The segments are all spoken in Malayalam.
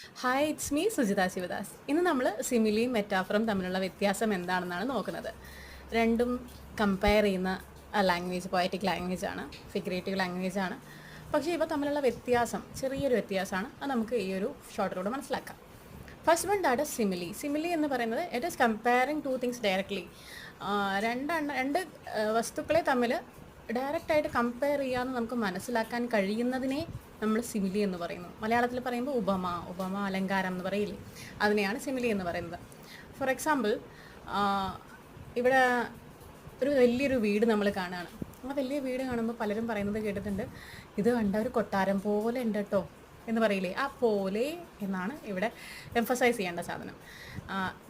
Hi it's me Sujitha Sivadas. ഇന്ന് നമ്മൾ സിമിലിയും മെറ്റാഫറും തമ്മിലുള്ള വ്യത്യാസം എന്താണെന്നാണ് നോക്കുന്നത്. രണ്ടും കമ്പയർ ചെയ്യുന്ന ലാംഗ്വേജ് പോയറ്റിക് ലാംഗ്വേജ് ആണ്, ഫിഗറേറ്റീവ് ലാംഗ്വേജ് ആണ്. പക്ഷേ ഇവ തമ്മിലുള്ള വ്യത്യാസം ചെറിയൊരു വ്യത്യാസമാണ്. അത് നമുക്ക് ഈ ഒരു ഷോർട്ടിലൂടെ മനസ്സിലാക്കാം. First one that is simile. Simile എന്ന് പറയുന്നത് it is comparing two things directly. രണ്ട് വസ്തുക്കളെ തമ്മിൽ ഡയറക്റ്റായിട്ട് കമ്പയർ ചെയ്യാമെന്ന് നമുക്ക് മനസ്സിലാക്കാൻ കഴിയുന്നതിനെ നമ്മൾ സിമിലി എന്ന് പറയുന്നു. മലയാളത്തിൽ പറയുമ്പോൾ ഉപമ അലങ്കാരം എന്ന് പറയില്ലേ, അതിനെയാണ് സിമിലി എന്ന് പറയുന്നത്. ഫോർ എക്സാമ്പിൾ, ഇവിടെ ഒരു വലിയൊരു വീട് നമ്മൾ കാണുകയാണ്. ആ വലിയ വീട് കാണുമ്പോൾ പലരും പറയുന്നത് കേട്ടിട്ടുണ്ട്, ഇത് കണ്ട ഒരു കൊട്ടാരം പോലെ ഉണ്ട് കേട്ടോ എന്ന് പറയില്ലേ. ആ പോലെ എന്നാണ് ഇവിടെ എംഫസൈസ് ചെയ്യേണ്ട സാധനം.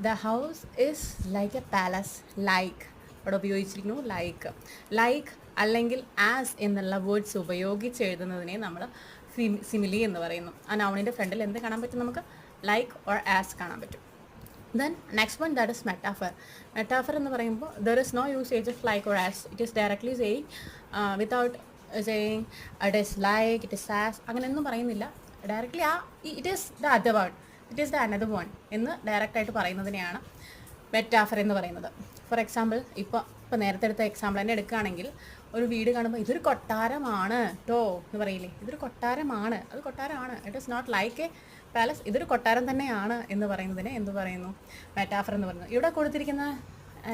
The house is like a palace. Like അവിടെ ഉപയോഗിച്ചിരിക്കുന്നു ലൈക്ക് അല്ലെങ്കിൽ ആസ് എന്നുള്ള വേർഡ്സ് ഉപയോഗിച്ച് എഴുതുന്നതിനെ നമ്മൾ സിമിലി എന്ന് പറയുന്നു. ആ നൗണിൻ്റെ ഫ്രണ്ടിൽ എന്ത് കാണാൻ പറ്റും? നമുക്ക് ലൈക്ക് ഓർ ആസ് കാണാൻ പറ്റും. Then next one that is metaphor. Metaphor എന്ന് പറയുമ്പോൾ there is no usage of like or as. It is directly saying without saying it is like, it is as, അങ്ങനെയൊന്നും പറയുന്നില്ല. Directly it is the other one, it is the another one എന്ന് ഡയറക്റ്റായിട്ട് പറയുന്നതിനെയാണ് മെറ്റാഫർ എന്ന് പറയുന്നത്. ഫോർ എക്സാമ്പിൾ, ഇപ്പോൾ നേരത്തെ എടുത്ത എക്സാമ്പിൾ തന്നെ എടുക്കുകയാണെങ്കിൽ, ഒരു വീട് കാണുമ്പോൾ ഇതൊരു കൊട്ടാരമാണ് കേട്ടോ എന്ന് പറയില്ലേ. ഇതൊരു കൊട്ടാരമാണ്, അത് കൊട്ടാരമാണ്, it is not like a palace, ഇതൊരു കൊട്ടാരം തന്നെയാണ് എന്ന് പറയുന്നതിനെ എന്ത് പറയുന്നു? മെറ്റാഫർ എന്ന് പറയുന്നത്. ഇവിടെ കൊടുത്തിരിക്കുന്ന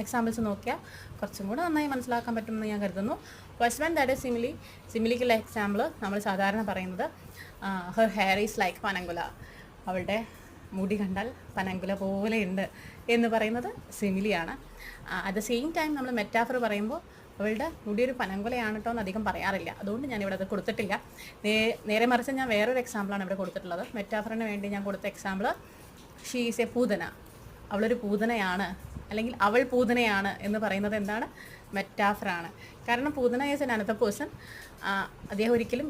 എക്സാമ്പിൾസ് നോക്കിയാൽ കുറച്ചും കൂടെ നന്നായി മനസ്സിലാക്കാൻ പറ്റുമെന്ന് ഞാൻ കരുതുന്നു. First one that is simile. സിമിലിക്കുള്ള എക്സാമ്പിൾ നമ്മൾ സാധാരണ പറയുന്നത് ഹെർ ഹെയർ ഈസ് ലൈക്ക് പനങ്കുല. അവളുടെ മുടി കണ്ടാൽ പനങ്കുല പോലെ ഉണ്ട് എന്ന് പറയുന്നത് സിമിലിയാണ്. അറ്റ് ദ സെയിം ടൈം നമ്മൾ മെറ്റാഫർ പറയുമ്പോൾ അവളുടെ മുടി ഒരു പനങ്കുലയാണ് കേട്ടോ എന്ന് അധികം പറയാറില്ല. അതുകൊണ്ട് ഞാനിവിടെ അത് കൊടുത്തിട്ടില്ല. നേരെ മറിച്ച് ഞാൻ വേറൊരു എക്സാമ്പിളാണ് ഇവിടെ കൊടുത്തിട്ടുള്ളത്. മെറ്റാഫറിന് വേണ്ടി ഞാൻ കൊടുത്ത example, she is A Poothana. അവളൊരു പൂതനയാണ്, അല്ലെങ്കിൽ അവൾ പൂതനയാണ് എന്ന് പറയുന്നത് എന്താണ്? മെറ്റാഫറാണ്. കാരണം Poothana is N another person. അദ്ദേഹം ഒരിക്കലും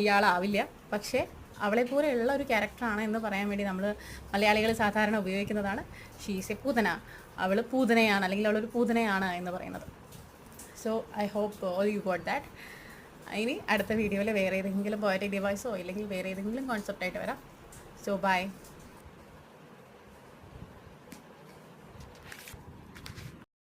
ഇയാളാവില്ല, പക്ഷേ അവളെപ്പോലെയുള്ള ഒരു ക്യാരക്ടറാണ് എന്ന് പറയാൻ വേണ്ടി നമ്മൾ മലയാളികൾ സാധാരണ ഉപയോഗിക്കുന്നതാണ് ഷീ ഈസ് എ പൂതന. അവൾ പൂതനയാണ്, അല്ലെങ്കിൽ അവളൊരു പൂതനയാണ് എന്ന് പറയുന്നത്. So I hope all you got that. ഇനി അടുത്ത വീഡിയോയിൽ വേറെ ഏതെങ്കിലും പോയറ്റിക് ഡിവൈസോ ഇല്ലെങ്കിൽ വേറെ ഏതെങ്കിലും കോൺസെപ്റ്റായിട്ട് വരാം. So by.